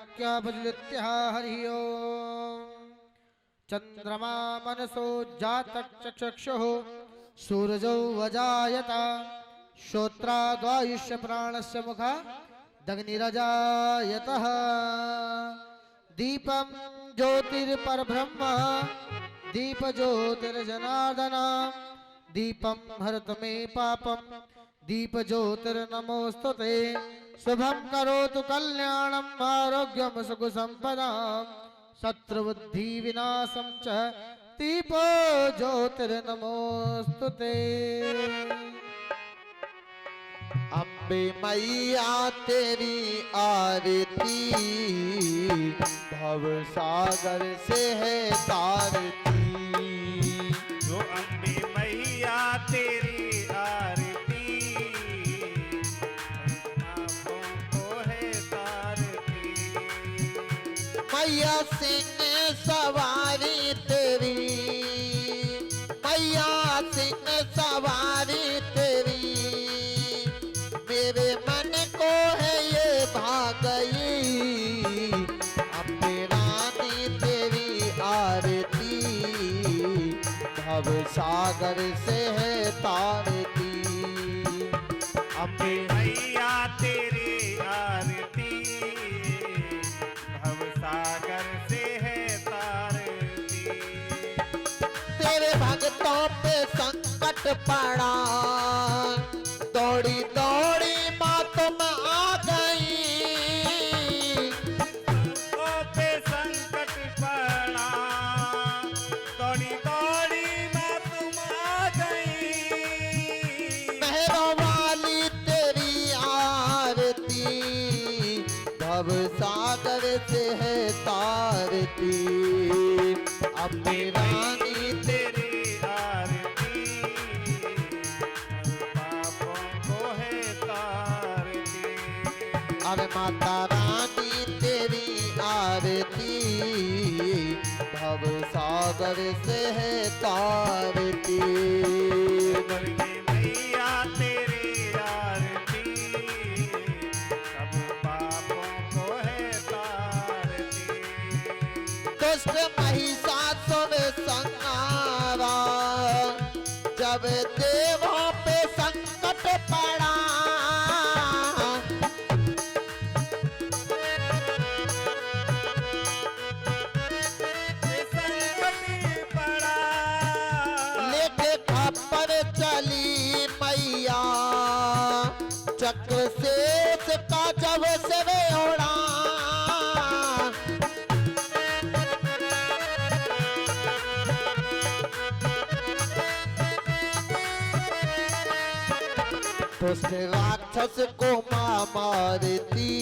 वाक्यापजुत्य हरि ओम। चंद्रमा मनसो जातचक्षुः सूरजौ अजायत श्रोत्राद्वायुष्य प्राणस्य मुखा दग्निरजायतः। दीपं ज्योतिर्परब्रह्म दीप ज्योतिर्जनार्दन दीपं हरत मे पापं दीप ज्योतिर्नमोस्तुते। शुभं करोतु कल्याणं आरोग्यं सुखसंपदां शत्रुबुद्धि विनाशं च दीपो ज्योतिर्नमोस्तुते। अम्बे मैया तेरी आरती भव सागर से है तारती। जो अम्बे मैया तेरी आरती पापों को है तारती। मैया सिंह सवारी तेरी, मैया सिंह सवारी तेरी, मेरे मन को है ये भाग गई। अम्बे रानी तेरी आरती भव सागर से है तारती। अम्बे मैया तेरी आरती भव सागर से है तारती। तेरे भक्तों पे संकट पड़ा, दौड़ी दौड़ी माँ तुम आ गई। ओ पे संकट पड़ा, दौड़ी दौड़ी माँ तुम आ गई। मेहरों वाली तेरी आरती भव सागर से है तारती। अम्बे रानी तेरी आरती पापों को है तारती। अरे माता रानी तेरी आरती भव सागर से है तारती। दुर्गे मैया तेरी आरती सब पापों को है तारती। दुष्ट महिषासुर संहारा जब देवों पे संकट पड़ा, संकट पड़ा, लेके खप्पर चली मैया चक्र से का जब से ओढ़ा। दुष्ट राक्षस को माँ मारती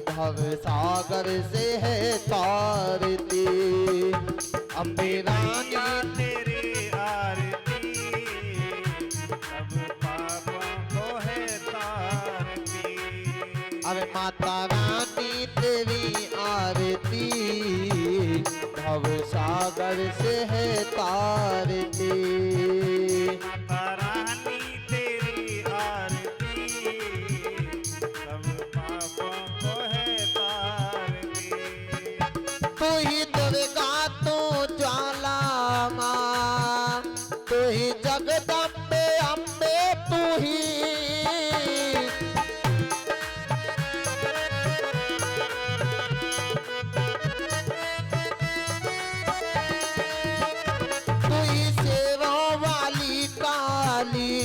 भव सागर से है तारती। अम्बे मैया रानी तेरी आरती सब पापों को है तारती। अरे माता रानी तेरी आरती भव सागर से है तारती। माता रानी तेरी आरती सब पापों को है तारती। तू ही दुर्गा तू ज्वाला माँ, तू ही जगदम्बे अम्बे तू ही। तू ही शेरों वाली काली,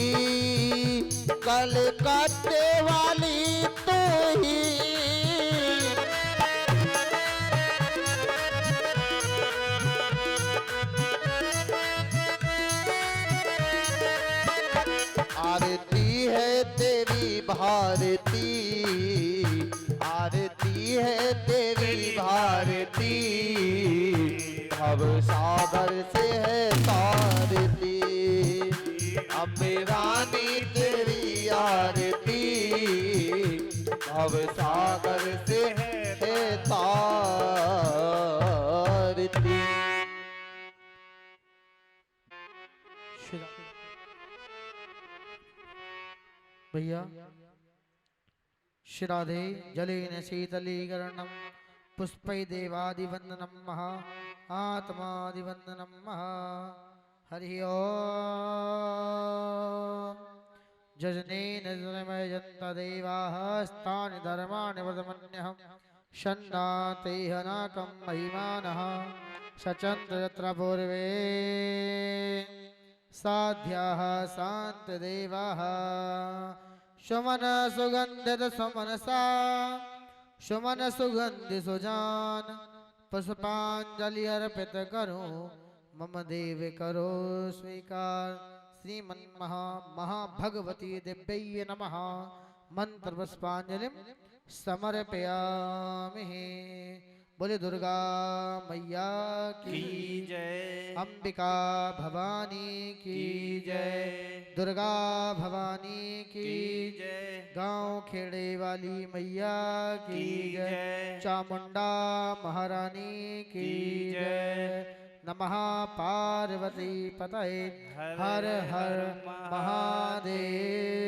कलकत्ते वाली तू ही। आरती है तेरी भारती, आरती है तेरी भारती भव सागर से है तारती। अम्बे रानी तेरी आरती भव सागर से है तारती। भैया श्राद्धे जलेन शीतलीकरणं पुष्पै देवादिवन्दनं महा आत्मादिवन्दनं महा हरि ओम जजनेन जनमयजन्त देवाः स्तानि धर्माणि वर्धमन्यहं षण्णातेहनाकं महिमानः सचन्त यत्र पूर्वे साध्याः शान्तदेवाः सुमन सुगन्धित सुमनसा सुमन सुगंधि सुजान पुष्पांजलि अर्पित करो मम देव करो स्वीकार श्रीमन् महाभगवती दिव्यै नमः मंत्र पुष्पांजलि समर्पयामि। बोले दुर्गा मैया की जय, अंबिका भवानी की जय, दुर्गा भवानी की जय, गांव खेड़े वाली मैया की जय, जय, चामुंडा महारानी की जय, नमः पार्वती पतये हर हर महादेव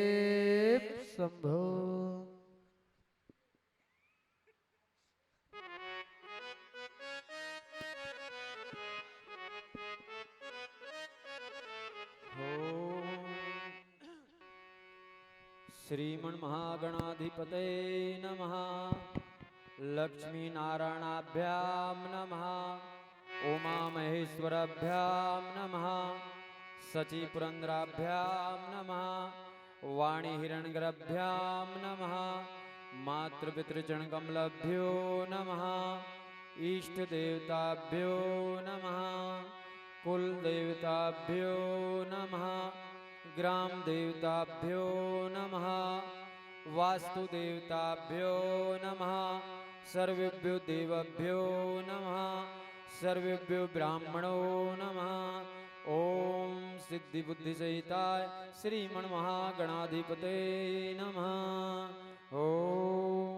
शंभो। श्रीमन् महागणाधिपते नमः। लक्ष्मी नारायणाभ्यां नमः। उमा महेश्वराभ्यां नमः। सची पुरंदराभ्यां नमः। वाणी हिरण्यगर्भाभ्यां नमः। मातृपितृचरणकमलभ्यो नमः। इष्ट देवताभ्यो नमः। कुल देवताभ्यो नमः। ग्राम देवताभ्यो नमः। वास्तु देवताभ्यो नमः। सर्वेभ्यो देवभ्यो नमः। सर्वेभ्यो ब्राह्मणो नमः। ओम सिद्धि बुद्धि सहिताय श्रीमन् महागणाधिपते नमः। ओम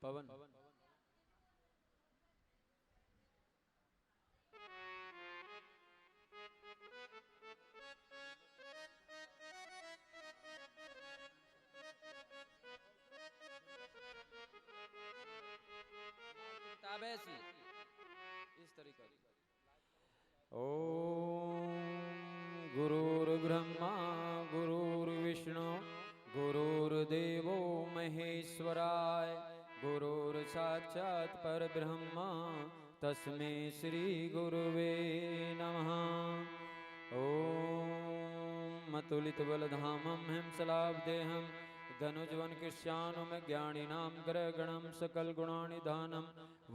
पवन ताबेसी इस तरीका ओम गुरुर्ब्रह्मा गुरुर्विष्णु गुरुर्देवो महेश्वराय गुरुर्साक्षात् परब्रह्म तस्मै श्री गुरुवे नमः। ओम अतुलित बलधामं हिंसलाब्देहं धनुजवन कृष्यानुम ज्ञानिनां ग्रहगणं सकल गुणानिधानं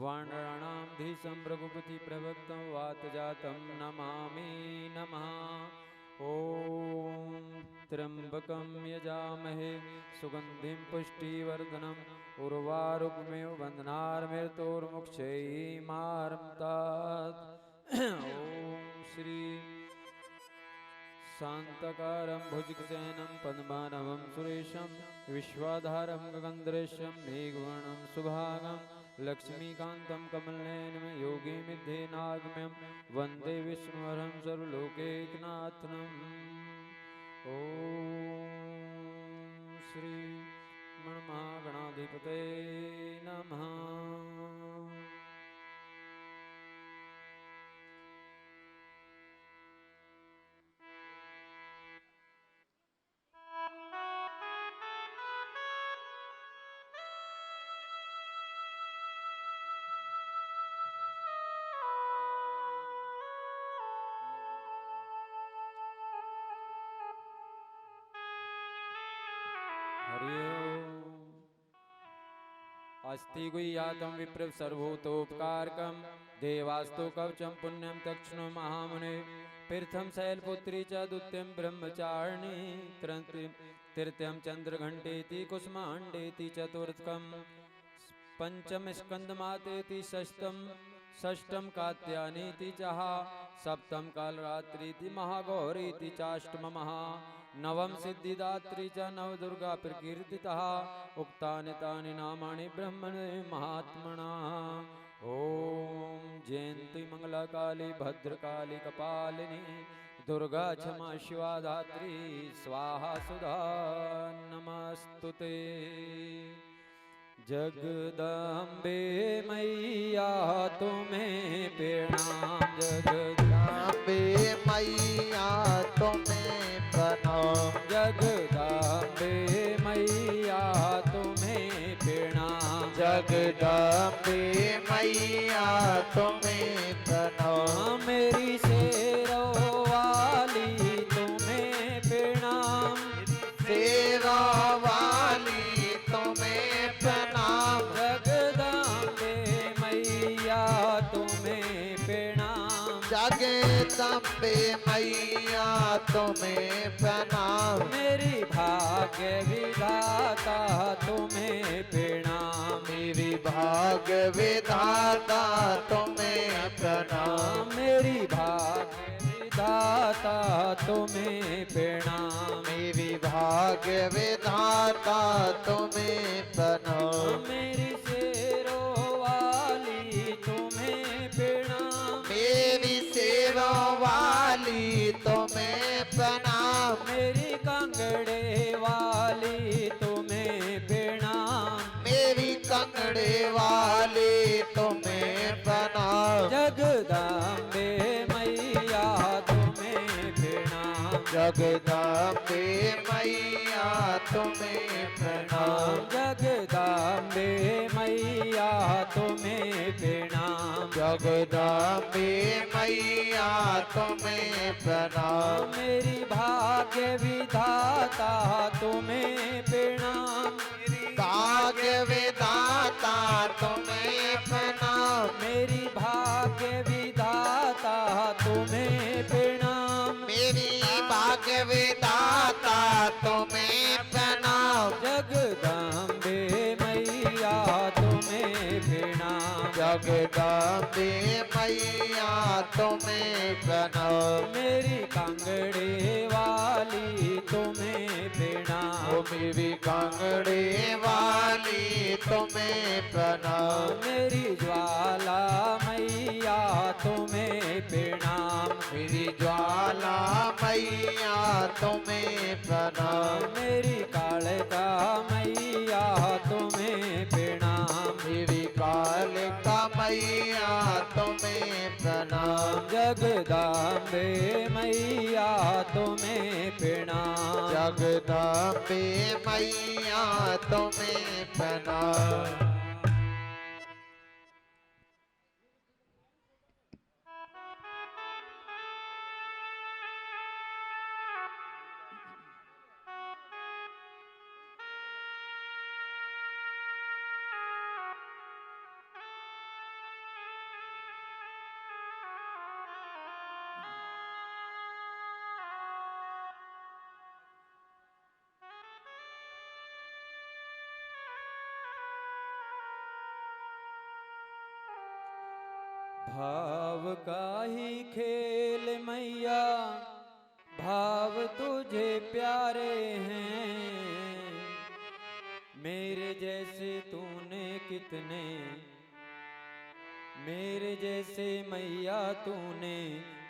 वानराणां धीशं रघुपति प्रभक्तं वातजातं नमामि नमः। ओम त्र्यंबकं यजामहे सुगंधिं पुष्टिवर्धनम् उर्वारुकमेव बन्धनार्मृतोर्मुक्षैर्मार्मतात्। ओम श्री शांतकारं भुजगसेनं पद्मनाभं सुरेशं विश्वाधारं गगनदृश्यं मेघवर्णं सुभागं लक्ष्मीकान्तं कमलनयनं योगिमिद्धेनागम्यं वन्दे विष्णुहरं सर्वलोकैकनाथम्। ओम श्री महागणाधिपते नमः। अस्ति गुह्यातं विप्र सर्वभूतोपकारकं देवास्तु कवचं पुण्यं दक्षिणो महामुने तीर्थं शैलपुत्री च द्वितीयं ब्रह्मचारिणी तृतीयं चंद्रघंटेति कुसुमांडेति चतुर्थकं पंचम स्कंदमातेति षष्टम कात्यानीति चः सप्तम कालरात्रीति महागौरीति चाष्टमः नवम सिद्धिदात्री च नवदुर्गा प्रकीर्तितः उक्तानि तानि नामानि ब्रह्मणे महात्मना। ओम जयंती मंगलाकाली भद्रकाली कपालिनी दुर्गा क्षमा शिवा धात्री स्वाहा सुधा नमस्तुते। जगदम्बे मैया तुम्हें प्रणाम, जगदम्बे मैया तुम्हें प्रणाम, जगदम्बे मैया तुम्हें प्रणाम, जगदम्बे मैया तुम्हें प्रणाम, मेरी शेरों वाली तुम्हें प्रणाम, सेवा वाली तुम्हें प्रणाम, जगदम्बे मैया तुम्हें प्रणाम, जगदम्बे मैया तुम्हें प्रणाम, मेरी भाग्य विधाता तुम्हें प्रणाम, मेरी भाग्य विधाता तुम्हें प्रणाम, मेरी भाग्य विधाता तुम्हें प्रणाम, मेरी भाग्य विधाता तुम्हें प्रणाम, मेरी शेरों वाली तुम्हें प्रणाम, मेरी सेवा वाली तुम्हें प्रणाम, मेरी कांगड़े वाली तुम्हें प्रणाम, मेरी कंगड़े वाली तुम्हें प्रणाम, जगदम्बे मैया तुम्हें प्रणाम, जगदम्बे मैया तुम्हें प्रणाम, जगदम्बे मैया तुम्हें प्रणाम, जगदम्बे मैया तुम्हें प्रणाम, मेरी भाग्य विधाता तुम्हें प्रणाम, भाग्य विधाता तुम्हें प्रणाम, मेरी भाग्य विधाता तुम्हें प्रणाम, मेरी भाग्य विधाता तुम्हें प्रणाम, जगदम्बे मैया तुम्हें प्रणाम, जगदम्बे मैया तुम्हें प्रणाम, मेरी कांगड़े वाली तुम्हें प्रणाम, ओ मेरी कांगड़े वाली तुम्हें प्रणाम, मेरी ज्वाला मैया तुम्हें प्रणाम, मेरी ज्वाला मैया तुम्हें प्रणाम, मेरी कालिका मैया तुम्हें प्रणाम, मेरी कालिका मैया तुम्हें प्रणाम, जगदम्बे मैया तुम्हें प्रणाम, जगदम्बे मैया तुम्हें प्रणाम। भाव का ही खेल मैया भाव तुझे प्यारे हैं, मेरे जैसे तूने कितने, मेरे जैसे मैया तूने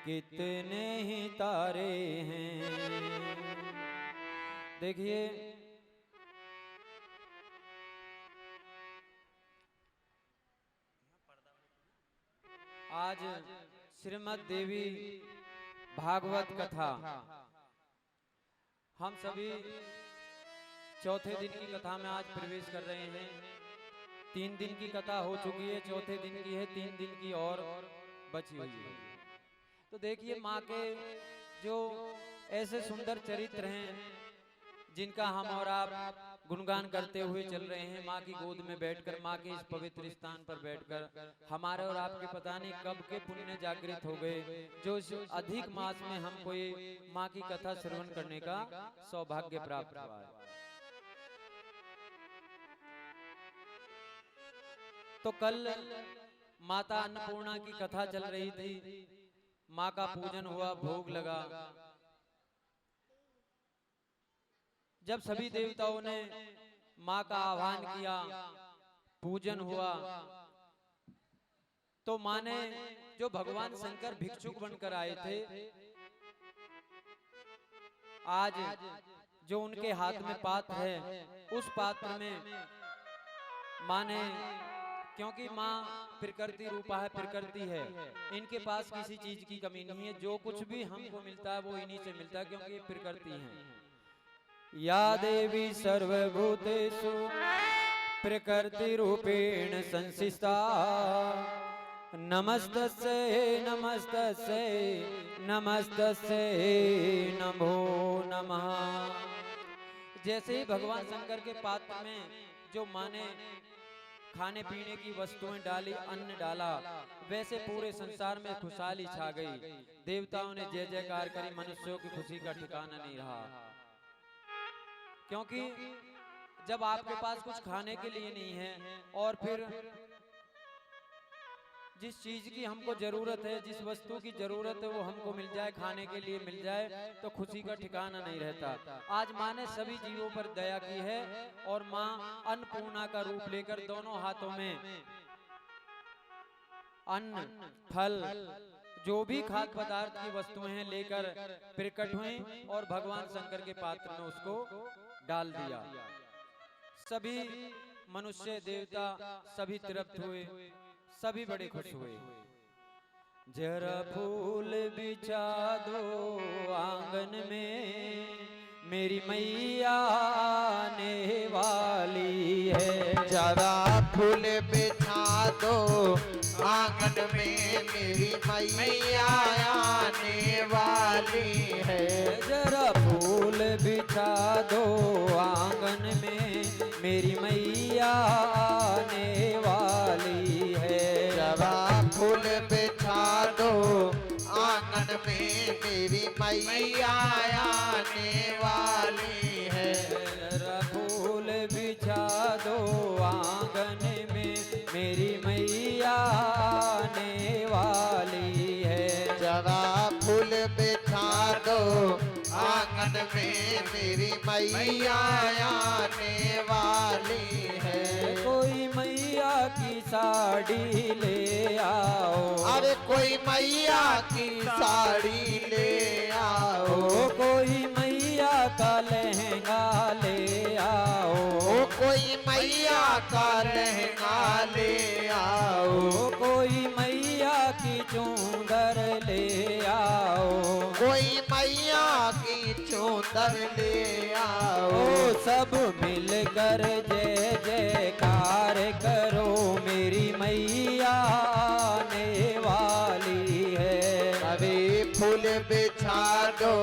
कितने ही तारे हैं। देखिए आज श्रीमद् देवी भागवत कथा हम सभी चौथे दिन की कथा में आज प्रवेश कर रहे हैं। 3 दिन की कथा हो चुकी है, चौथे दिन की है, 3 दिन की और बची हुई है। तो देखिए माँ के जो ऐसे सुंदर चरित्र हैं जिनका हम और आप गुणगान करते हुए चल रहे हैं। माँ की गोद में बैठकर, माँ के इस पवित्र स्थान पर बैठकर हमारे और आपके पता नहीं कब के पुण्य जागृत हो गए, जो इस अधिक मास में हमको ये माँ की कथा श्रवण करने का सौभाग्य प्राप्त हुआ है। तो कल माता अन्नपूर्णा की कथा चल रही थी, माँ का पूजन हुआ, भोग लगा। जब सभी देवताओं ने माँ का आह्वान किया, पूजन हुआ, तो माँ ने जो भगवान शंकर भिक्षुक बनकर आए थे, आज जो उनके हाथ में पात्र है, उस पात्र में माँ ने, क्योंकि माँ प्रकृति रूपा है, प्रकृति है, इनके पास किसी चीज की कमी नहीं है। जो कुछ भी हमको मिलता है वो इन्हीं से मिलता है, क्योंकि ये प्रकृति है। या देवी सर्वभूतेषु प्रकृति रूपेण संसिष्टा, नमस्तस्यै नमस्तस्यै नमस्तस्यै नमो नमः। जैसे ही भगवान शंकर के पात्र में जो माँ ने खाने पीने की वस्तुएं डाली, अन्न डाला, वैसे पूरे संसार में खुशहाली छा गई। देवताओं ने जय जयकार करी, मनुष्यों की खुशी का ठिकाना नहीं रहा। क्योंकि जब आपके पास कुछ खाने के लिए नहीं है और फिर जिस चीज की हमको जरूरत है, जिस वस्तु की जरूरत है वो हमको मिल जाए, खाने के लिए मिल जाए, तो खुशी का ठिकाना नहीं रहता। आज माँ ने सभी जीवों पर दया की है और माँ अन्नपूर्णा का रूप लेकर दोनों हाथों में अन्न, फल, जो भी खाद्य पदार्थ की वस्तुएं हैं लेकर प्रकट हुई और भगवान शंकर के पात्र में उसको डाल दिया। सभी मनुष्य देवता सभी तृप्त हुए, सभी बड़े खुश हुए। जरा फूल बिछा दो आंगन में, मेरी मैया आने वाली है। जरा फूल बिछा दो आंगन में, मेरी मैया आने वाली है। जरा फूल बिछा दो आंगन में, मेरी मैया आने वाली है। जरा फूल बिछा दो आंगन में, मेरी मैया आने वाली है। जरा फूल बिछा दो आंगन में, मेरी मैया आने वाली है। जरा फूल बिछा दो आंगन में, मेरी मैया आने वाली है। कोई मैया की साड़ी ले आओ, अरे कोई मैया की साड़ी ले आओ। कोई मैया का लहंगा ले आओ, कोई मैया का लहंगा ले आओ। कोई मैया की चूंदर ले आओ, कोई मैया की चूंदर ले आओ। सब मिलकर जय जयकार करो, मेरी मैया आने वाली है। अरे फूल बिछा दो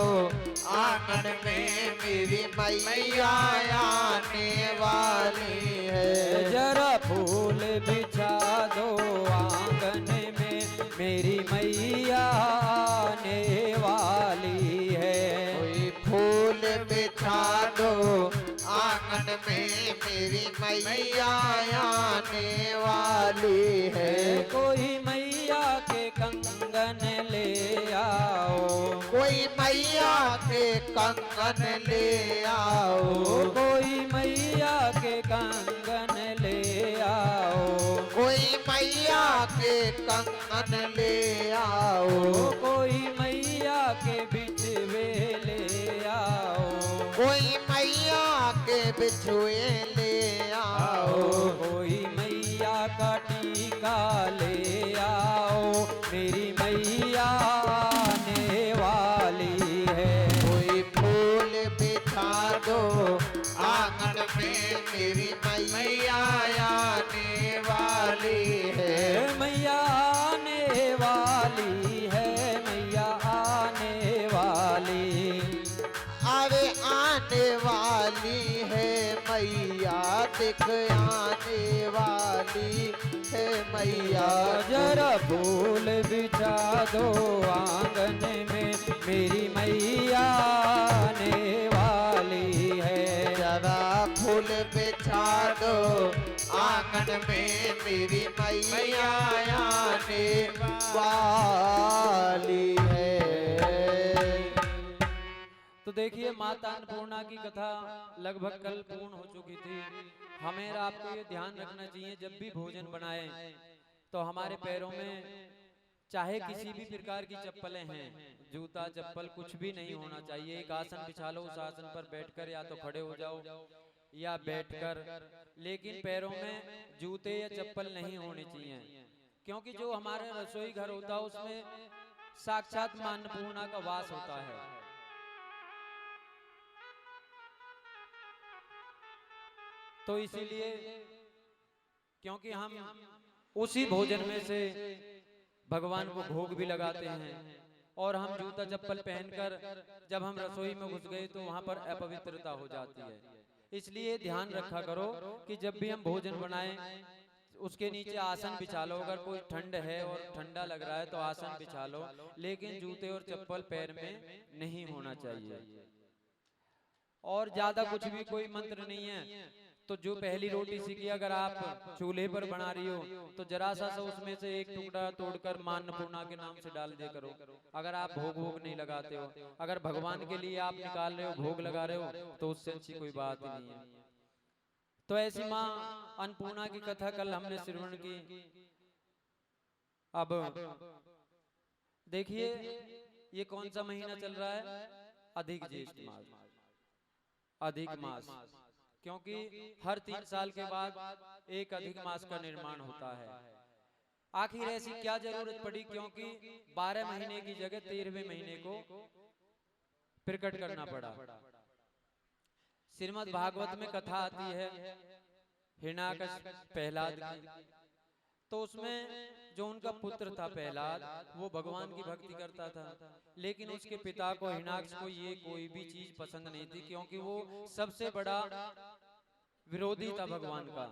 आंगन में, मेरी मैया आने वाली है। जरा फूल बिछा दो आंगन में, मेरी मैया आने वाली है। कोई फूल बिछा दो आंगन में, मेरी मैया आने वाली है। कोई मैया के कंगन ले आओ, कोई मैया के कंगन ले आओ। कोई मैया के कंगन ले आओ, कोई मैया के कंगन ले आओ। कोई मैया के बिछवे ले आओ, कोई मैया के बिछुए ले आओ। कोई मैया का टीका ले आओ, मेरी मैया आने वाली है। कोई फूल बिछा दो आंगन में, मेरी मैया आने वाली है। मैया आने वाली है, मैया आने वाली। अरे आने वाली है मैया, दिख आने वाली है मैया। जरा फूल बिछा दो आंगन में, मेरी मैया आने वाली है। जरा फूल बिछा दो आंगन में मेरी मैया आने वाली है। तो देखिए माता अन्नपूर्णा की कथा लगभग कल पूर्ण हो चुकी थी। हमें और आपको ये ध्यान रखना चाहिए जब भी भोजन बनाए तो हमारे पैरों में चाहे किसी भी प्रकार की चप्पलें हैं, जूता चप्पल कुछ भी नहीं होना चाहिए। एक आसन बिछा लो, उस आसन पर बैठकर या तो खड़े हो जाओ या बैठकर, लेकिन पैरों में जूते या चप्पल नहीं होने चाहिए, क्योंकि जो हमारे रसोई घर होता है उसमें साक्षात मां अन्नपूर्णा का वास होता है। तो इसीलिए क्योंकि हम उसी भोजन में से भगवान को भोग भी लगाते हैं, और हम जूता चप्पल पहनकर जब हम रसोई में घुस गए तो वहां पर अपवित्रता हो जाती है। इसलिए ध्यान रखा करो कि जब भी हम भोजन बनाएं उसके नीचे आसन बिछा लो। अगर कोई ठंड है और ठंडा लग रहा है तो आसन बिछा लो, लेकिन जूते और चप्पल पैर में नहीं होना चाहिए। और ज्यादा कुछ भी कोई मंत्र नहीं है। तो जो पहली रोटी सीखी अगर आप चूल्हे पर बना रही हो तो जरा सा उसमें से एक टुकड़ा तोड़कर मां अन्नपूर्णा के नाम से डाल दिया करो। अगर आप भोग नहीं लगाते हो, अगर भगवान के लिए आप निकाल रहे हो, भोग लगा रहे हो, तो उससे अच्छी कोई बात ही नहीं है। तो ऐसी मां अन्नपूर्णा की कथा कल हमने श्रवण की। अब देखिए ये कौन सा महीना चल रहा है? अधिक ज्येष्ठ मास, अधिक मास, क्योंकि हर 3 साल के बाद एक अधिक मास का निर्माण होता है। आखिर ऐसी क्या जरूरत पड़ी? क्योंकि 12 महीने की जगह 13वें महीने को प्रकट करना पड़ा। श्रीमद् भागवत में कथा आती है हिरण्याकश्यप प्रहलाद की। तो उसमें जो उनका पुत्र था प्रहलाद, वो भगवान की भक्ति करता था, लेकिन उसके पिता को हिरण्याक्ष को ये कोई भी चीज पसंद नहीं थी, क्योंकि वो सबसे बड़ा विरोधी था भगवान का।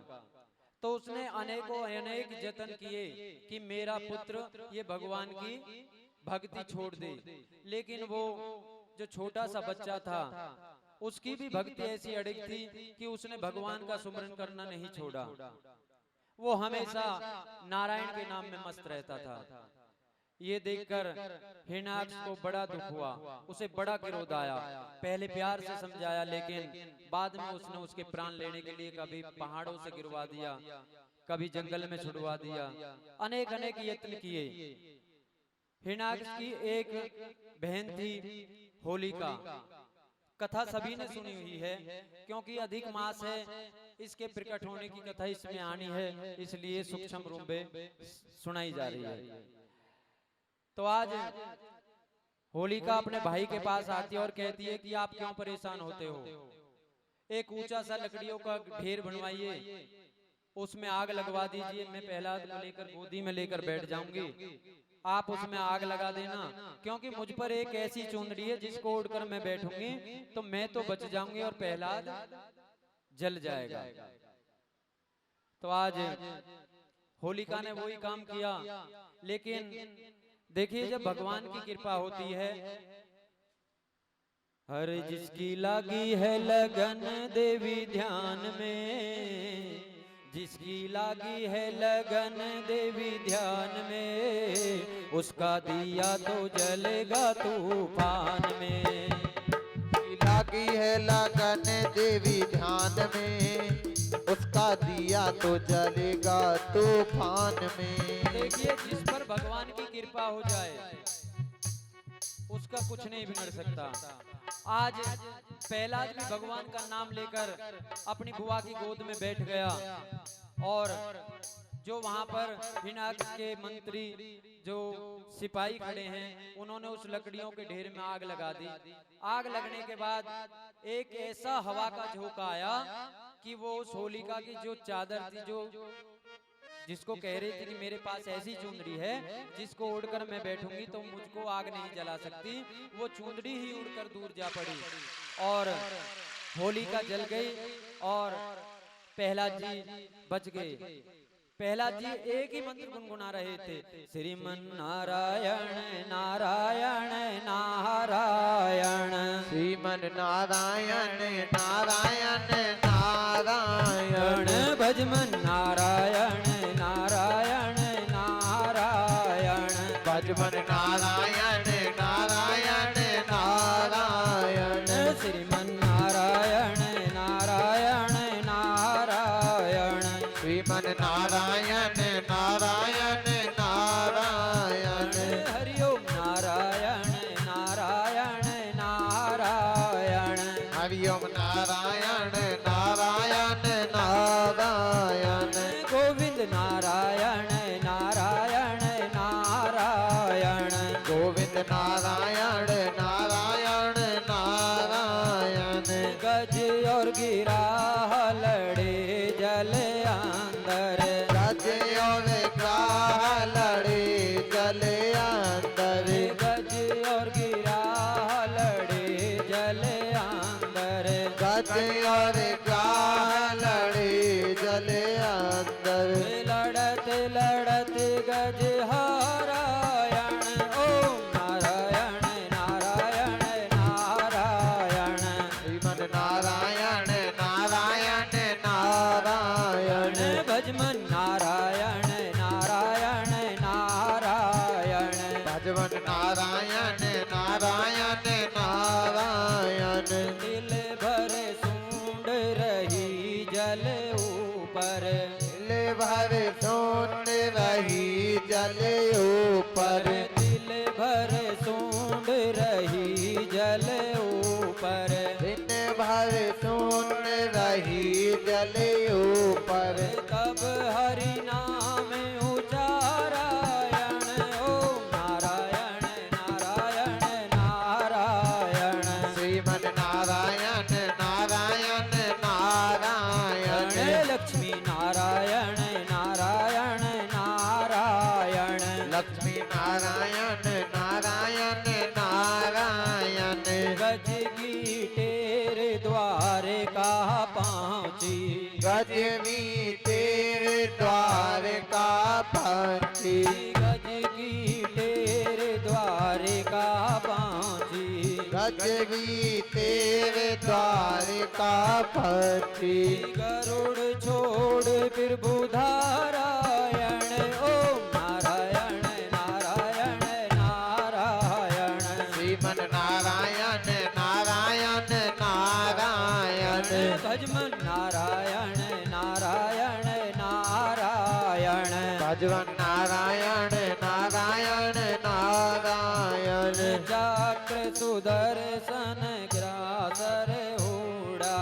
तो उसने अनेक जतन किए कि मेरा पुत्र ये भगवान की भक्ति छोड़ दे, लेकिन वो जो छोटा सा बच्चा था उसकी भी भक्ति ऐसी अड़िग थी कि उसने भगवान का सुमरन करना नहीं छोड़ा। वो हमेशा नारायण के नाम में मस्त रहता था। ये देखकर हिरण्याक्ष को बड़ा दुख हुआ, उसे बड़ा क्रोध आया। पहले प्यार से समझाया, लेकिन बाद में उसने उसके प्राण लेने के लिए कभी पहाड़ों से गिरवा दिया, कभी जंगल में छुड़वा दिया, अनेक यत्न किए। हिरण्याक्ष की एक बहन थी होलिका, कथा सभी ने सुनी हुई है, क्योंकि अधिक मास है, इसके प्रकट होने की कथा इसमें आनी है, इसलिए सूक्ष्म रूप में सुनाई जा रही है। तो आज होलिका अपने भाई के पास आती है और कहती है कि आप क्यों परेशान होते हो? एक ऊंचा सा लकड़ियों का ढेर बनवाइए, उसमें आग लगवा दीजिए, मैं प्रहलाद को लेकर गोदी में लेकर बैठ जाऊंगी, आप उसमें आग लगा देना, क्योंकि मुझ पर एक ऐसी चुनरी है जिसको उड़कर मैं बैठूंगी तो मैं तो बच जाऊंगी और प्रहलाद जल जाएगा। तो आज होलिका ने वही काम किया, लेकिन देखिए जब भगवान की कृपा होती है, हर जिसकी लगी है लगन देवी ध्यान में, जिसकी लागी है लगन देवी ध्यान में, उसका दिया तो जलेगा तूफान में। लागी है लगन देवी ध्यान में, उसका दिया तो जलेगा तूफान में। देखिए जिस पर भगवान की कृपा हो जाए उसका कुछ नहीं बिगड़ सकता। आज प्रहलाद भी भगवान का नाम लेकर अपनी बुआ की गोद में बैठ गया, और जो वहां पर हिरण्याक्ष के मंत्री जो सिपाही खड़े हैं उन्होंने उस लकड़ियों के ढेर में आग लगा दी। आग लगने के बाद एक ऐसा हवा का झोंका आया कि वो उस होलिका की जो चादर थी, जो जिसको कह रही थी कि मेरे पास ऐसी चुंदड़ी है जिसको ओढ़कर मैं बैठूंगी तो मुझको आग नहीं जला सकती, वो चुंदड़ी ही उड़कर दूर जा पड़ी और होलिका जल गई और प्रहलाद जी बच गए। प्रहलाद जी एक ही मंत्र गुनगुना रहे थे, श्रीमन नारायण नारायण नारायण, श्रीमन नारायण नारायण नारायण, भजमन हरिओम नारायण नारायण नारायण हरिओम नारायण नारायण नारायण गोविंद नारायण नारायण नारायण गोविंद नारायण नारायण नारायण गज और गिरा लड़े जल अंदर गज और ग्राह लड़े जल अंदर गज और गिरा लड़े जल अंदर गज और ग्राह लड़े जल अंदर लड़त लड़त गज हारायण ओम नारायण नारायण नारायण श्रीमन नारायण नारायण नारायण भजमन नारायण नारायण नारायण भजवन नारायण नारायण नारायण दिल भर सूंड रही जल ऊपर दिल भर सोन रही जल ऊपर दिल भर सूंड रही जल ऊपर दिन भर सोन रही जल ऊपर तब हरि नाम उचारायण ओम नारायण नारायण नारायण श्रीमन नारायण नारायण नारायण लक्ष्मी नारायण नारायण नारायण लक्ष्मी नारायण नारायण नारायण गज की तेरे द्वार का पहुँची गजवी तेरे द्वार का पंछी गज की तेरे द्वार का पहुँची गजवी तेरे द्वार का पंछी गरुड़ छोड़ फिर बुधारायण ओम नारायण नारायण नारायण श्रीमन नारायण नारायण नारायण भजमन नारायण नारायण नारायण भजवन नारायण नारायण नारायण चक्र सुदर्शन ग्रासर उड़ा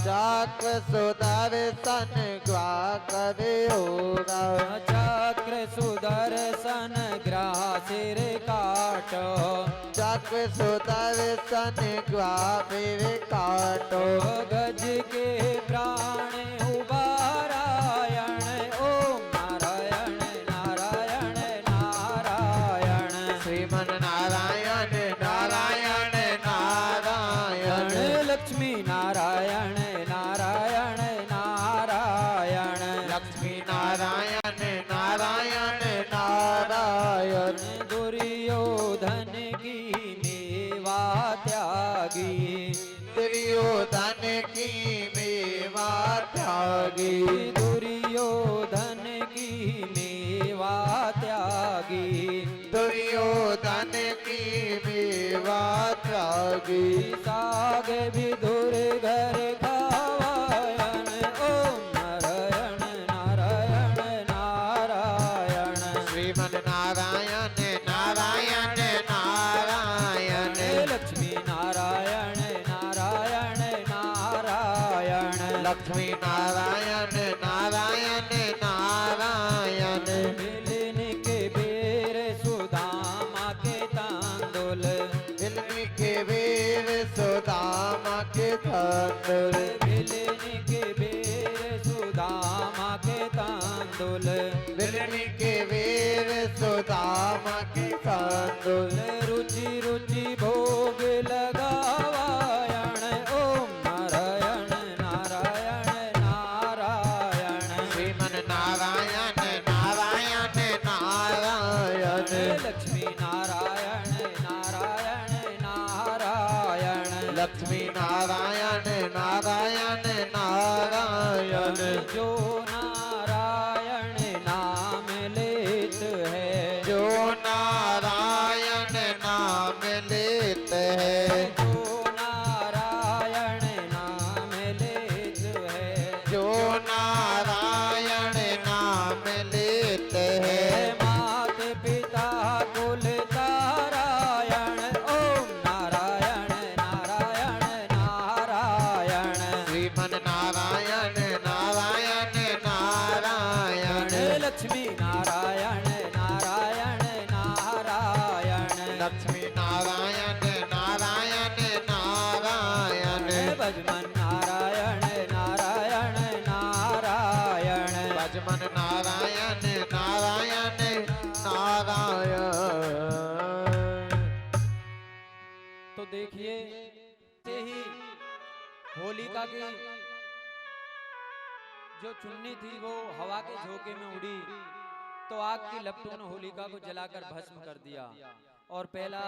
चक्र सुदर्शन ग्वाकर होगा चक्र सुदर्शन ग्रासिर काटो चक्र सुदर्शन ग्वाकर काटो गज के प्राण उबारायण ओम नारायण नारायण नारायण श्रीमन नारायण नारायण नारायण लक्ष्मी नारायण नारायण नारायण लक्ष्मी नारायण नारायण नारायण दुर्योधन की मेवा त्यागी दुर्योधन की मेवा त्यागी दुर्योधन की मेवा त्यागी दुर्योधन की मेवा त्यागी साग विदुर घर खावायन ओम नारायण नारायण नारायण श्रीमन नारायण नारायण नारायण लक्ष्मी नारायण नारायण नारायण लक्ष्मी नारायण नारायण नारायण मिलन के बेर सुदामा के तांदुल दिल्ली के वीर सुदामा के तांदुल मिलन के बेर सुदामा के तांदुल दिल्ली के वीर सुदामा के तांदुल रुचि रुचि भोग लगावायण ओम नारायण नारायण नारायण श्रीमन नारायण नारायण नारायण लक्ष्मी नारायण नारायण नारायण लक्ष्मी नारायण नारायण नारायण जो नारायण नाम लेत है जो नारायण नाम लेत है जो नारायण नाम लेत है जो नारायण नाम लेत है मात पिता कुल लक्ष्मी नारायण नारायण नारायण भजमन नारायण नारायण नारायण भजमन नारायण नारायण नारायण। तो देखिए ते ही होलिका की जो चुन्नी थी वो हवा के झोंके में उड़ी, तो आग की लपटों ने होलिका को जलाकर भस्म कर दिया और पहला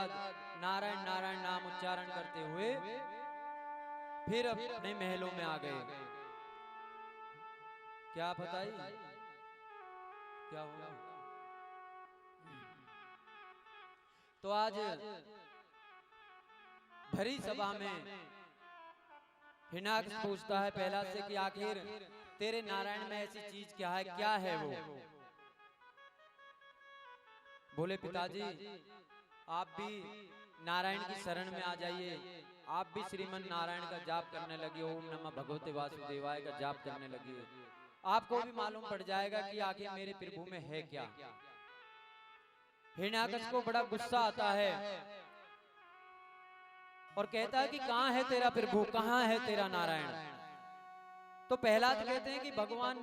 नारायण नारायण नाम उच्चारण करते हुए फिर अपने महलों में आ गए। क्या बताइए क्या हुआ? तो आज भरी सभा में हिरण्याक्ष पूछता है पहला से कि आखिर तेरे नारायण में ऐसी चीज क्या है वो? बोले पिताजी आप भी नारायण की शरण में आ जाइए, आप भी श्रीमन नारायण का जाप करने लगे, ओम नमः भगवते वासुदेवाय का जाप करने लगे, आपको भी मालूम पड़ जाएगा कि आखिर मेरे प्रभु में है क्या। हिरण्याक्ष को बड़ा गुस्सा आता है और कहता है कि कहां है तेरा प्रभु, कहां है तेरा नारायण? तो प्रहलाद कहते हैं कि भगवान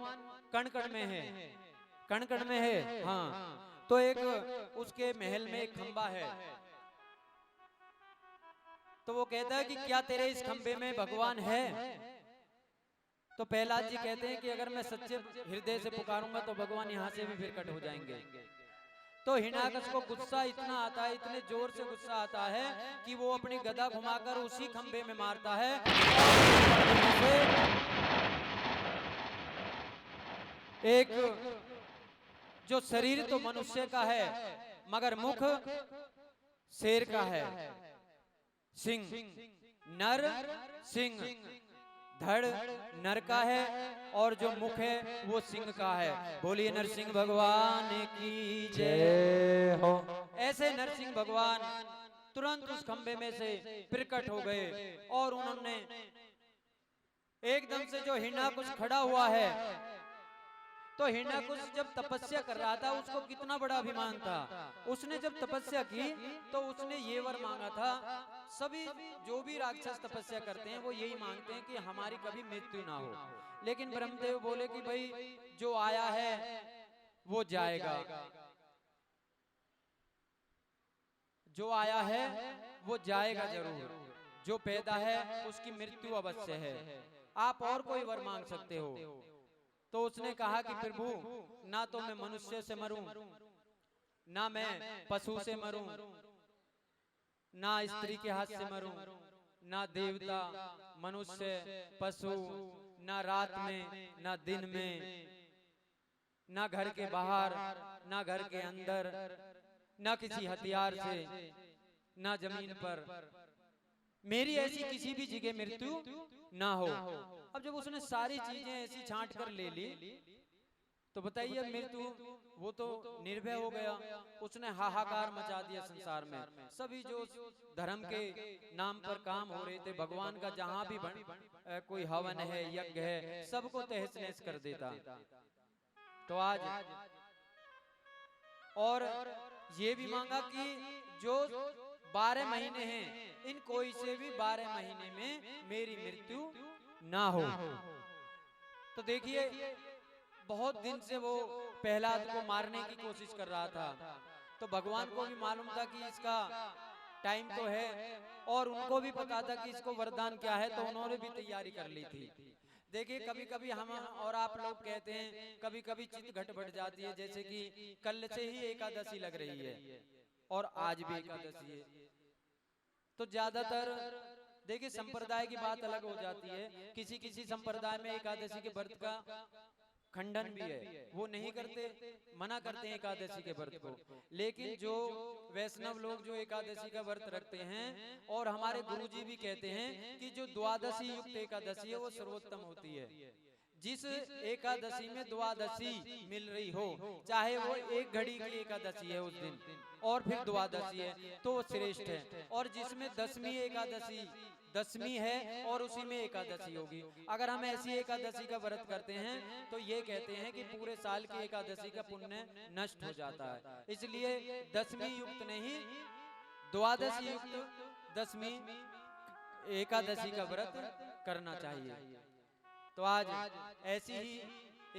कण कण में है, कण कण में है। हाँ, तो एक उसके महल में एक खंबा है, तो वो कहता है कि क्या तेरे इस खंबे में भगवान है? तो प्रहलाद जी कहते हैं कि अगर मैं सच्चे हृदय से पुकारूंगा तो भगवान यहाँ से भी फिर कट हो जाएंगे। तो हिरण्याक्ष को गुस्सा इतना आता है, इतने जोर से गुस्सा आता है कि वो अपनी गदा घुमाकर उसी खंबे में मारता है। एक जो शरीर तो मनुष्य का है मगर मुख शेर का है, सिंह नर, सिंह धड़ नर का है और जो मुख है वो सिंह का है। बोलिए नरसिंह भगवान की जय हो। ऐसे नरसिंह भगवान तुरंत उस खंबे में से प्रकट हो गए और उन्होंने एकदम से जो हिरण्याक्ष खड़ा हुआ है, तो हिरण्याक्ष जब तपस्या कर रहा था उसको कितना बड़ा अभिमान था। उसने जब तपस्या की तो उसने ये वर मांगा था, सभी जो भी राक्षस तपस्या करते हैं वो यही मांगते हैं कि हमारी कभी मृत्यु ना हो, लेकिन ब्रह्मदेव बोले कि भाई जो आया है वो जाएगा, जो आया है वो जाएगा जरूर, जो पैदा है उसकी मृत्यु अवश्य है, आप और कोई वर मांग सकते हो। तो उसने कहा कि प्रभु ना तो मैं मनुष्य से मरूं, ना मैं पशु से मरूं, ना स्त्री के हाथ से मरूं, ना देवता मनुष्य पशु, ना रात में ना दिन में, ना घर के बाहर ना घर के अंदर, ना किसी हथियार से, ना जमीन पर, मेरी ऐसी किसी भी जगह मृत्यु ना हो। अब जब उसने सारी चीजें ऐसी छांट कर ले ली तो बताइए मृत्यु वो तो निर्भय हो गया। उसने हाहाकार मचा दिया संसार में, सभी जो धर्म के नाम पर काम हो रहे थे, भगवान का जहां भी कोई हवन है यज्ञ है सबको तहस नहस कर देता। तो आज और ये भी मांगा कि जो 12 महीने हैं इन कोई से भी 12 महीने में मेरी मृत्यु ना हो। तो देखिए बहुत दिन से वो प्रहलाद को मारने की कोशिश कर रहा था, तो भगवान को भी मालूम था कि इसका टाइम तो है और उनको भी पता था कि इसको वरदान क्या है, तो उन्होंने भी तैयारी कर ली थी। देखिए कभी कभी हम और आप लोग कहते हैं कभी कभी चित्त घट बढ़ जाती है, जैसे कि कल से ही एकादशी लग रही है और आज भी एकादशी है, तो ज्यादातर देखिए संप्रदाय की बात अलग हो जाती है। किसी किसी संप्रदाय में एकादशी के व्रत का खंडन भी है, वो नहीं करते, मना करते हैं एकादशी के व्रत को। लेकिन जो वैष्णव लोग जो एकादशी का व्रत रखते हैं और हमारे गुरुजी भी कहते हैं कि जो द्वादशी युक्त एकादशी है वो सर्वोत्तम होती है। जिस एकादशी में द्वादशी मिल रही हो, चाहे वो 1 घड़ी की एकादशी है उस दिन और फिर द्वादशी है तो वो श्रेष्ठ है, और जिसमें 10वीं एकादशी 10वीं है और उसी में एकादशी होगी। अगर हम ऐसी एकादशी का व्रत करते हैं तो ये कहते हैं कि पूरे साल की एकादशी का पुण्य नष्ट हो जाता है। इसलिए 10वीं युक्त नहीं द्वादशी युक्त दशमी एकादशी का व्रत करना चाहिए। तो आज ऐसी ही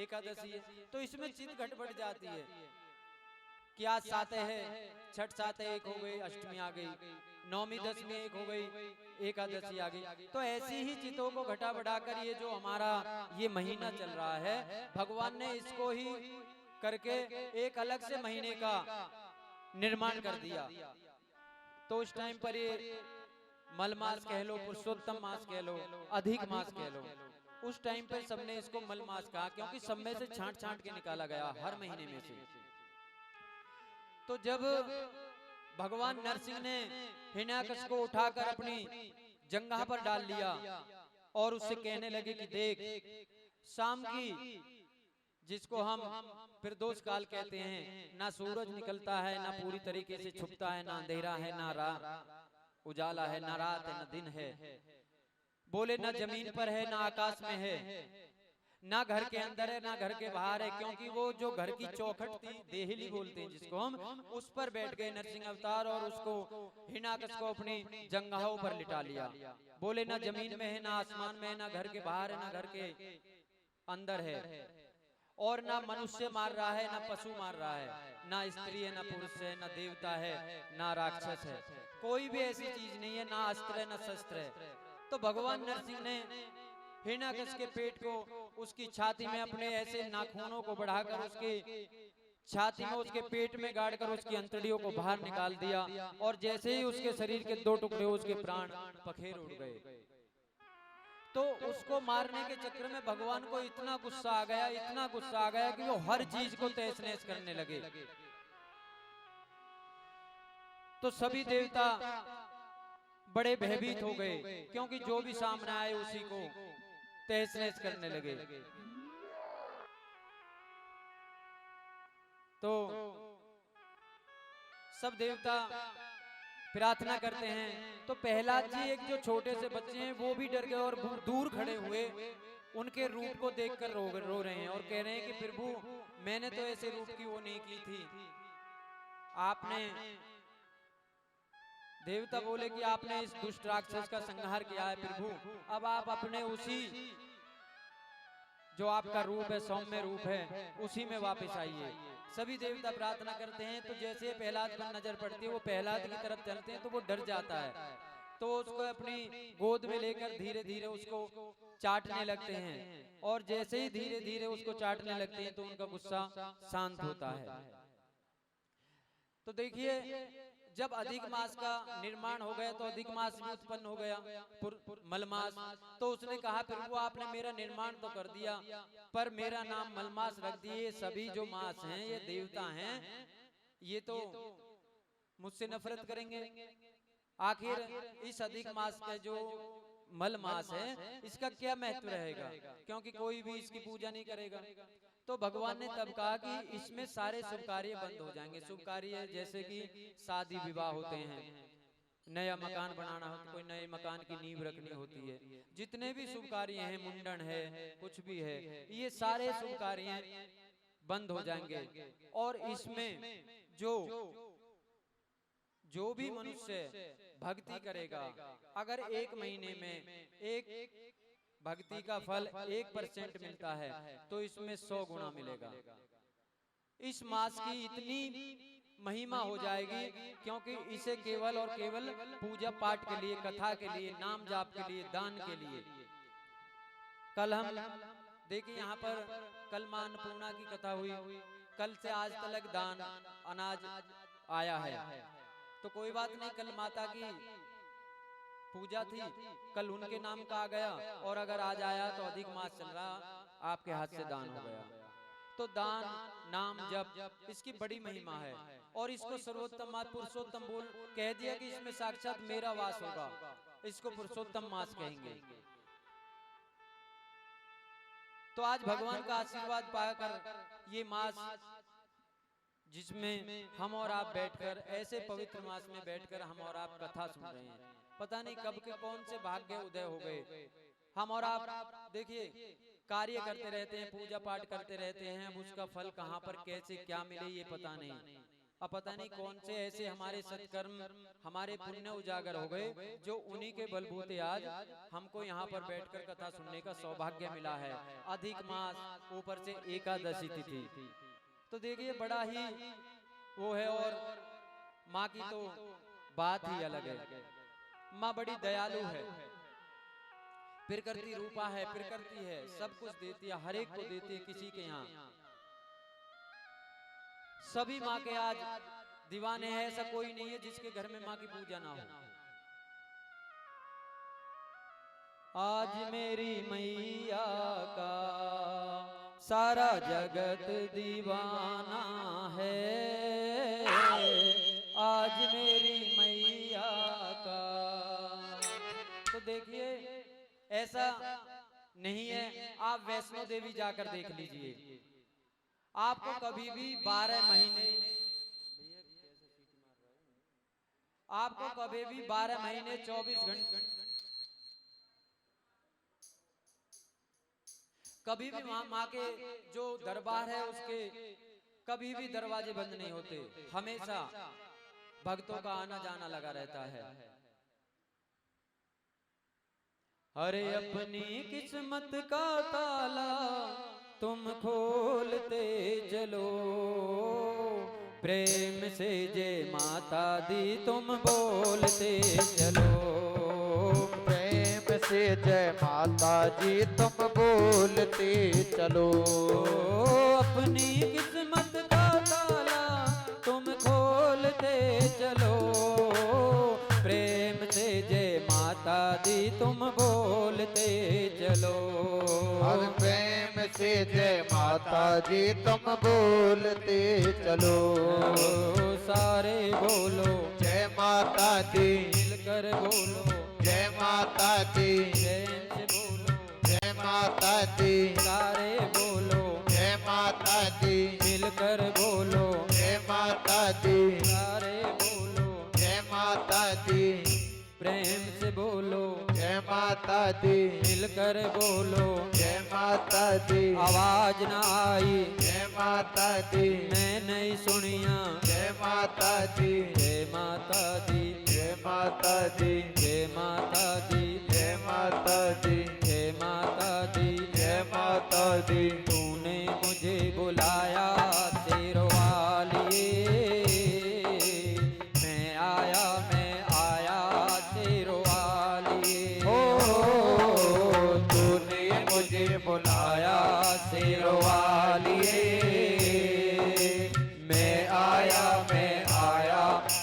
एकादशी है, तो इसमें चित घट बढ़ जाती है कि आज सातः है, छठ सातः एक हो गई, अष्टमी आ गई, नौमी दशमी एक हो गई, एकादशी आ गई। तो ऐसी ही चितों को घटा बढ़ाकर ये जो हमारा ये महीना चल रहा है, भगवान ने इसको ही करके एक अलग से महीने का निर्माण कर दिया। तो उस टाइम पर ये मल मास कह लो, पुरुषोत्तम मास कह लो, अधिक मास कह लो, उस टाइम पर सबने इसको मल मास कहा, क्योंकि सब में से छांट छांट के निकाला गया हर महीने में से। तो जब भगवान नरसिंह ने हिरण्याकश को उठाकर अपनी जंघा पर डाल लिया और उससे कहने लगे कि देख, शाम की जिसको हम प्रदोष काल कहते हैं, ना सूरज निकलता है, ना पूरी तरीके से छुपता है, ना अंधेरा है, ना उजाला है, ना रात है, ना दिन है, बोले ना जमीन पर है, ना आकाश में है, ना घर के अंदर है, ना घर के बाहर है, क्योंकि वो जो घर की चौखट थी, देहली बोलते हैं जिसको हम, उस पर बैठ गए नरसिंह अवतार और उसको हिरण्याकश को अपनी जंघाओं पर लिटा लिया। बोले ना जमीन में है, ना आसमान में है, ना घर के बाहर है, ना घर के अंदर है, और ना मनुष्य मार रहा है, ना पशु मार रहा है, ना स्त्री है, ना पुरुष है, ना देवता है, ना राक्षस है, कोई भी ऐसी चीज नहीं है, ना अस्त्र है, ना शस्त्र है। तो भगवान नरसिंह ने हिरण्याकश के पेट को, उसकी छाती में अपने ऐसे नाखूनों को बढ़ाकर उसके छाती में, उसके पेट में गाड़कर उसकी अंतड़ियों को बाहर निकाल दिया, और जैसे ही उसके शरीर के दो टुकड़े, उसके प्राण पखेर उड़ गए। तो उसको मारने के चक्कर में भगवान को इतना गुस्सा आ गया, इतना गुस्सा आ गया कि वो हर चीज को तहस नहस करने लगे। तो सभी देवता बड़े भयभीत हो गए, क्योंकि जो भी सामने आए उसी को तहस नहस करने लगे। तो सब देवता प्रार्थना करते हैं। तो प्रहलाद जी, एक जो छोटे से बच्चे हैं, वो भी डर गए और दूर खड़े हुए उनके रूप को देखकर रो रहे हैं और कह रहे हैं कि प्रभु, मैंने तो ऐसे रूप की वो नहीं की थी। आपने, देवता बोले कि आपने इस दुष्ट राक्षस का संहार किया है प्रभु, अब आप अपने उसी जो आपका रूप है, सौम्य रूप है, उसी में वापस आइए। सभी देवता प्रार्थना करते हैं। तो जैसे प्रहलाद पर नजर पड़ती है, वो प्रहलाद की तरफ चलते हैं तो वो डर जाता है, तो उसको अपनी गोद में लेकर धीरे धीरे उसको चाटने लगते हैं, और जैसे ही धीरे धीरे उसको चाटने लगते हैं तो उनका गुस्सा शांत होता है। तो देखिए, जब अधिक मास का निर्माण हो गया तो अधिक मास भी उत्पन्न हो गया, मलमास। तो उसने कहा प्रभु, आपने मेरा निर्माण तो कर दिया, पर मेरा नाम मलमास रख दिए। सभी जो मास हैं, ये देवता हैं, ये तो मुझसे नफरत करेंगे। आखिर इस अधिक मास का जो मल मास है, इसका क्या महत्व रहेगा, क्योंकि कोई भी इसकी पूजा नहीं करेगा। तो भगवान ने तब कहा कि इसमें सारे शुभ कार्य बंद हो जाएंगे। शुभ कार्य जैसे कि शादी विवाह होते हैं, नया मकान बनाना हो तो कोई नए मकान की नींव रखनी होती है, जितने भी शुभ कार्य हैं, मुंडन है, कुछ भी है, ये सारे शुभ कार्य बंद हो जाएंगे। और इसमें जो भी मनुष्य भक्ति करेगा, अगर एक महीने में एक भक्ति का फल 1% मिलता है तो इसमें 100 गुना मिलेगा। इस मास की इतनी महिमा हो जाएगी, क्योंकि इसे केवल और केवल पूजा पाठ के लिए, कथा के लिए, नाम जाप के लिए, दान के लिए। कल हम देखिए, यहाँ पर कल मां अन्नपूर्णा की कथा हुई, कल से आज तक दान अनाज आया है। तो कोई बात नहीं, कल माता की पूजा थी, कल उनके नाम का आ गया, और अगर आज आया तो अधिक मास चल रहा, आपके हाथ से दान हो गया। तो दान, नाम जप, इसकी बड़ी महिमा है। और इसको सर्वोत्तम मास, पुरुषोत्तम बोल कह दिया कि इसमें साक्षात मेरा वास होगा, इसको पुरुषोत्तम मास कहेंगे। तो आज भगवान का आशीर्वाद पाकर ये मास, जिसमें हम और आप बैठकर, ऐसे पवित्र मास में बैठकर हम और आप कथा सुन रहे हैं, पता नहीं कब के कौन से भाग्य उदय हो गए। हम और आप देखिए, कार्य करते रहते हैं, पूजा पाठ करते रहते हैं, अब उसका फल कहाँ पर कैसे क्या मिले ये पता नहीं। अब पता नहीं कौन से ऐसे हमारे सत्कर्म हमारे पुण्य उजागर हो गए जो उन्हीं के बलबूते आज हमको यहाँ पर बैठकर कथा सुनने का सौभाग्य मिला है। अधिक मास ऊपर से एकादशी तिथि, तो देखिए बड़ा ही वो है। और माँ की तो बात ही अलग है। माँ बड़ी दयालु है, प्रकृति रूपा है, प्रकृति है, सब कुछ देती है, हर एक को देती है। किसी के यहाँ सभी माँ के आज दीवाने हैं, ऐसा कोई नहीं है जिसके घर में माँ की पूजा ना हो। आज मेरी मैया का सारा जगत दीवाना है, आज मेरी मैया का। तो देखिए ऐसा नहीं है, आप वैष्णो देवी जाकर देख लीजिए, आपको कभी भी 12 महीने, आपको कभी भी 12 महीने 24 घंटे, कभी भी माँ के जो दरबार है उसके कभी भी दरवाजे बंद नहीं होते, हमेशा भक्तों का आना जाना लगा रहता है। अरे अपनी किस्मत का ताला तुम खोलते चलो, प्रेम से जय माता दी तुम बोलते चलो, प्रेम से जय माता जी तुम बोलते चलो। अपनी किस्मत का ताला तुम खोलते चलो, प्रेम से जय माता दी तुम बोलते चलो। और प्रेम से जय माता जी तुम बोलते चलो। सारे बोलो जय माता दी, मिलकर बोलो जय माता दी, प्रेम से बोलो जय माता दी, सारे बोलो जय माता दी, मिलकर बोलो जय माता दी, सारे बोलो जय माता दी, प्रेम से बोलो जय माता दी, मिलकर बोलो जय माता दी, आवाज ना आई जय माता दी, मैं नहीं सुनिया, जय माता दी, जय माता दी, जय माता दी, जय माता दी, जय माता दी, जय माता दी, जय माता दी। तूने मुझे बुलाया शेरों वालिए, मैं आया शेरों वालिए। तूने मुझे बुलाया शेरों वालिए, मैं आया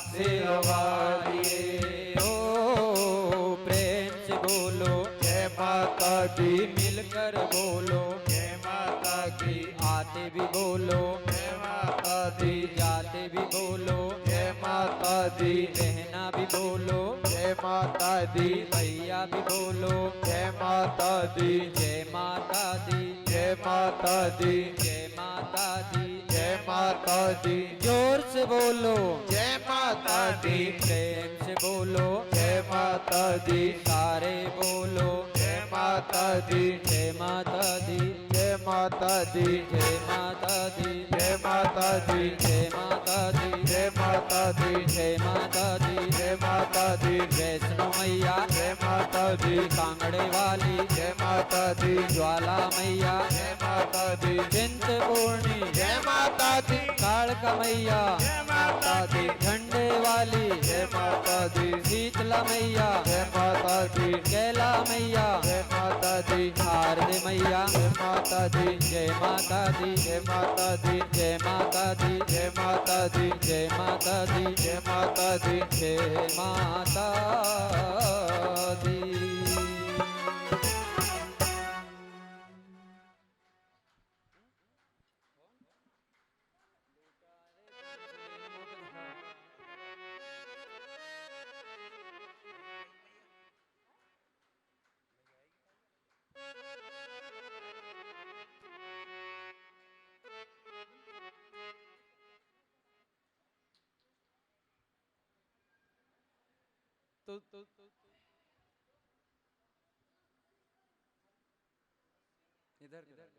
शेरों वालिए। ओ प्रेम से बोलो जय माता दी, मिलकर बोलो जय माता की, आते भी बोलो जय माता दी, जाते भी बोलो जय माता दी, रहना भी बोलो जय माता दी, भैया भी बोलो जय माता दी, जय माता दी, जय माता दी, जय माता दी, जय माता दी, जोर से बोलो जय माता दी, प्रेम से बोलो जय माता दी, सारे बोलो जय माता दी, जय माता दी, जय माता दी, जय माता दी, जय माता दी, जय माता दी, जय माता दी, जय माता दी, जय माता दी, वैष्णो मैया जय माता दी, कांगड़े वाली जय माता दी, ज्वाला मैया जय माता दी, चिंतपूर्णी जय माता दी, कालका मैया जय माता दी, झंडे वाली जय माता दी, शीतला मैया जय माता दी, कैला मैया जय माता दी, शारदे मैया जय माता दी, जय माता दी, जय माता दी, जय माता दी, जय माता दी, जय माता दी, जय माता दी। जय माता दी। तो इधर इधर।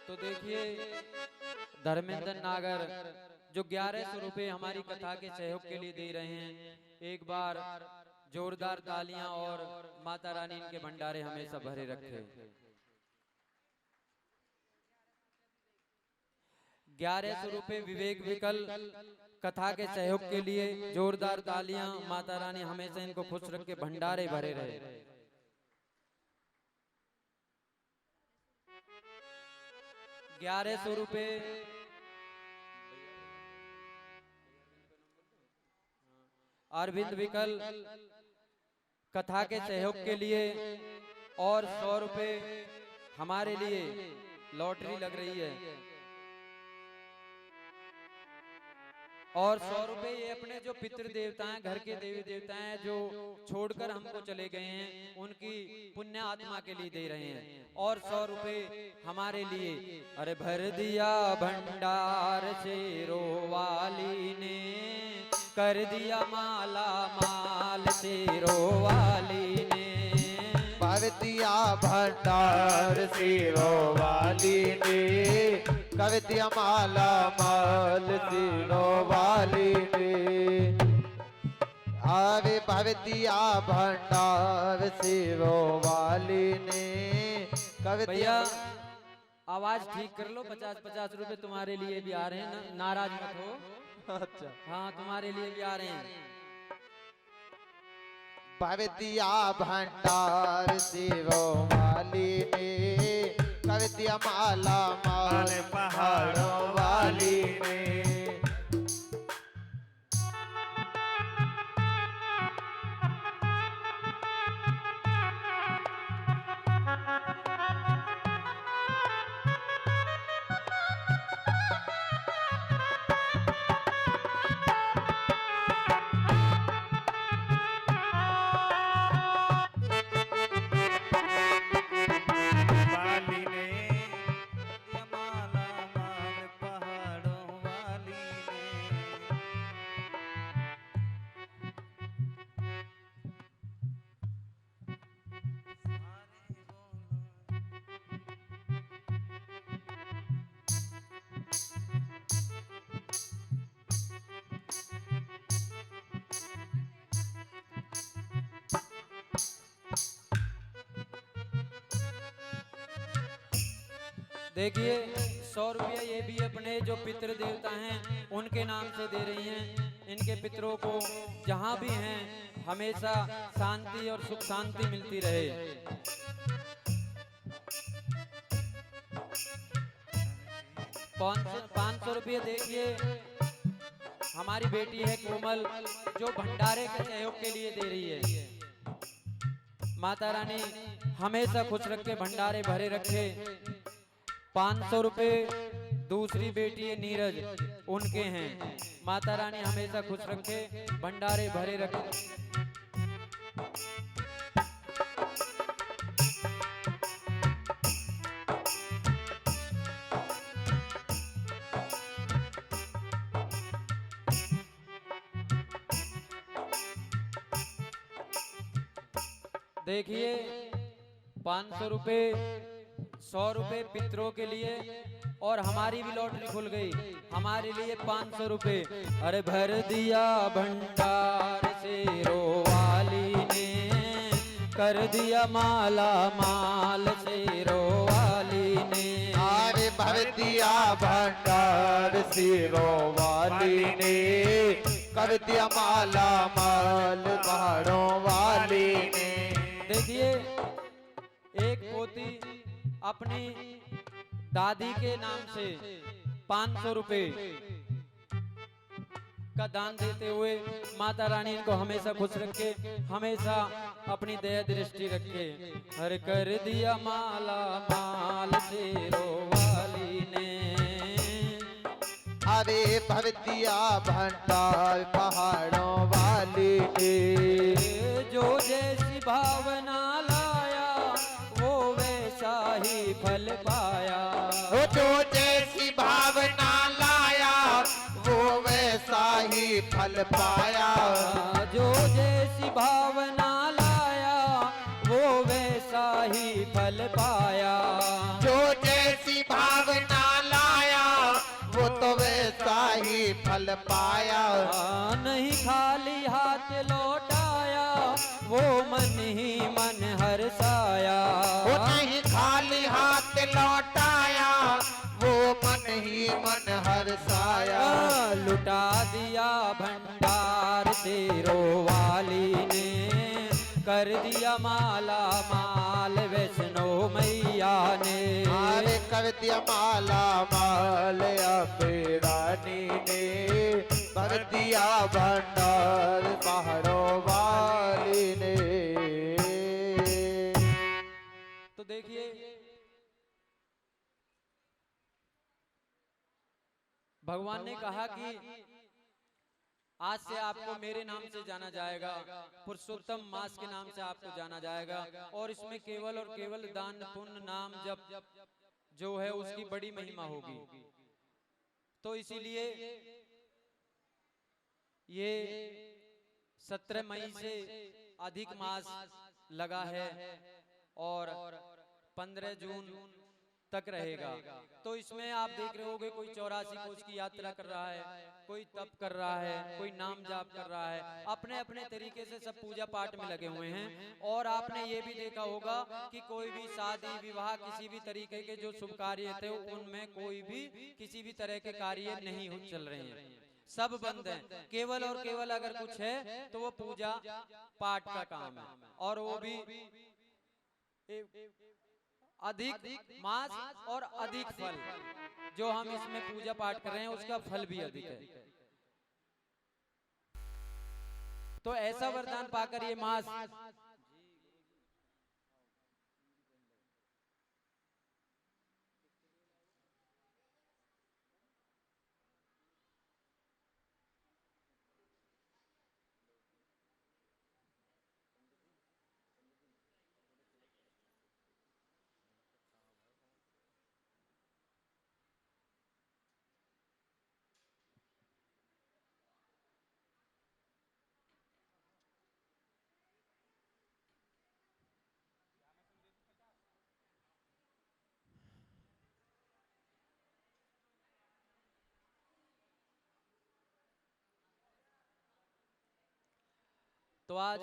तो देखिए धर्मेंद्र नागर जो 1100 रुपए हमारी कथा के सहयोग के लिए दे रहे हैं, एक बार जोरदार तालियां और माता रानी इनके भंडारे हमेशा भरे रखे। 1100 रुपए विवेक विकल कथा के सहयोग के लिए जोरदार तालियां, माता रानी हमेशा इनको खुश रख के भंडारे भरे रहे। 1100 रुपए अरविंद विकल कथा के सहयोग के लिए और 100 रुपए हमारे लिए लॉटरी लग रही है और 100 रुपए ये अपने जो पितृ देवता हैं, घर के देवी देवता हैं जो छोड़कर हमको चले गए हैं, उनकी पुण्य आत्मा के लिए दे रहे हैं। और 100 रुपए हमारे लिए। अरे भर दिया भंडार शेरों वाली ने, कर दिया माला माल शेरों वाली ने, भर दिया भंडार शेरों वाली ने, कर दिया माला माल शेरों वाली ने। आवे भर दिया भंडार शेरों वाली ने, कर भैया दिया। आवाज ठीक कर लो। 50-50 रुपए तुम्हारे लिए भी आ रहे हैं ना, नाराज मत हो। अच्छा, हाँ तुम्हारे लिए भी आ रहे हैं। भर दिया भंडार शेरों वाली ने, कर दिया माला माल पहाड़ों वाली ने। वाली ने माला माल पहाड़ों वाली ने। देखिए 100 रुपया ये भी अपने जो पितृ देवता हैं उनके नाम से दे रही हैं। इनके पितरों को जहाँ भी हैं हमेशा शांति और सुख शांति मिलती रहे। 500 रुपये देखिए हमारी बेटी है कोमल जो भंडारे के सहयोग के लिए दे रही है। माता रानी हमेशा खुश रख के भंडारे भरे रखे। 500 रुपए दूसरी बेटी है नीरज, उनके हैं। माता रानी हमेशा खुश रखे, भंडारे भरे रखे। देखिए 500 रुपए 100 रुपए पितरों के लिए और हमारी भी लॉटरी खुल गई। हमारे लिए 500 रुपए। अरे भर दिया भंडार शेरों वाली ने, कर दिया माला माल शेरों वाली ने। अरे भर दिया भंडार शेरों वाली ने, कर दिया माला माल पहाड़ों वाली ने। देखिए एक पोती अपनी दादी के नाम से 500 रुपए का दान देते हुए माता रानी इनको हमेशा खुश रखे, हमेशा अपनी दया दृष्टि रखे। हर कर दिया माला माल शेरों वाली ने। अरे भर दिया भंडार पहाड़ों वाली ने। जो जैसी भावना लाया वो वैसा ही फल पाया। जो जैसी भावना लाया वो वैसा ही फल पाया। जो जैसी भावना लाया वो वैसा वैसा ही फल पाया। जो जैसी भावना लाया वो तो वैसा ही फल पाया। नहीं खाली हाथ लौटाया वो मन ही मन हर्षाया। वो नहीं खाली हाथ लौटाया वो मन ही मन हर्षाया। लुटा दिया भंडार तेरो वाली ने, कर दिया माला माल वैष्णो मैया ने। अरे कर दिया माला माल अम्बे रानी ने, कर दिया भंडार पहाड़ों वाली ने। तो देखिए भगवान ने कहा कि आज से आपको मेरे नाम से जाना जाएगा, पुरुषोत्तम मास के नाम से आपको जाना जाएगा, और इसमें केवल और केवल दान पुण्य नाम जप जो है उसकी बड़ी महिमा होगी। तो इसीलिए ये 17 मई से अधिक मास लगा है और 15 जून तक रहेगा। तो इसमें आप देख रहे होगे कोई 84 कोस की यात्रा कर रहा है, कोई तप कर रहा है, कोई नाम जाप कर रहा है, अपने अपने तरीके से सब पूजा पाठ में लगे हुए हैं। और आपने ये भी देखा होगा कि कोई भी शादी विवाह किसी भी तरीके के जो शुभ कार्य थे उनमें कोई भी किसी भी तरह के कार्य नहीं चल रहे हैं, सब बंद हैं। केवल और केवल अगर कुछ है तो वो पूजा पाठ का काम है, और वो भी अधिक मास और अधिक फल। जो हम इसमें पूजा पाठ कर रहे हैं उसका फल भी अधिक है। तो ऐसा वरदान पाकर ये मास तो आज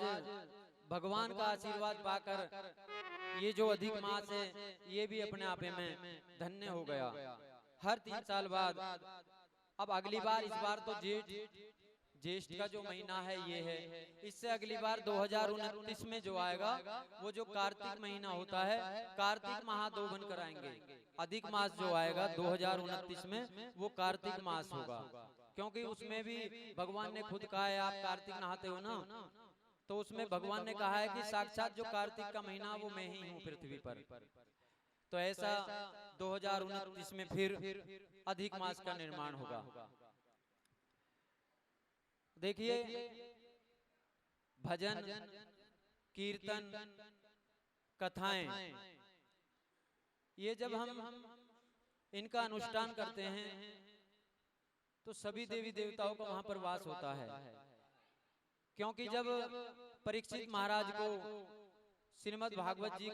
भगवान का आशीर्वाद पाकर ये जो अधिक मास है ये भी अपने आप में धन्य हो गया। हर 3 साल बाद, अब अगली बार, इस बार तो ज्येष्ठ का जो महीना है ये है, इससे अगली बार 2029 में जो आएगा वो जो कार्तिक महीना होता है, कार्तिक महादो बन कराएंगे। अधिक मास जो आएगा 2029 में वो कार्तिक मास होगा, क्योंकि उसमें भी भगवान ने खुद कहा है, आप कार्तिक नहाते हो ना, तो उसमें भगवान ने कहा है कि साक्षात जो कार्तिक का महीना वो मैं ही हूँ पृथ्वी पर। तो ऐसा 2029 में फिर अधिक मास का निर्माण होगा। देखिए भजन कीर्तन कथाएं, ये जब हम इनका अनुष्ठान करते हैं तो सभी देवी देवताओं का वहां पर वास होता है। क्योंकि जब परीक्षित महाराज को श्रीमद् भागवत जी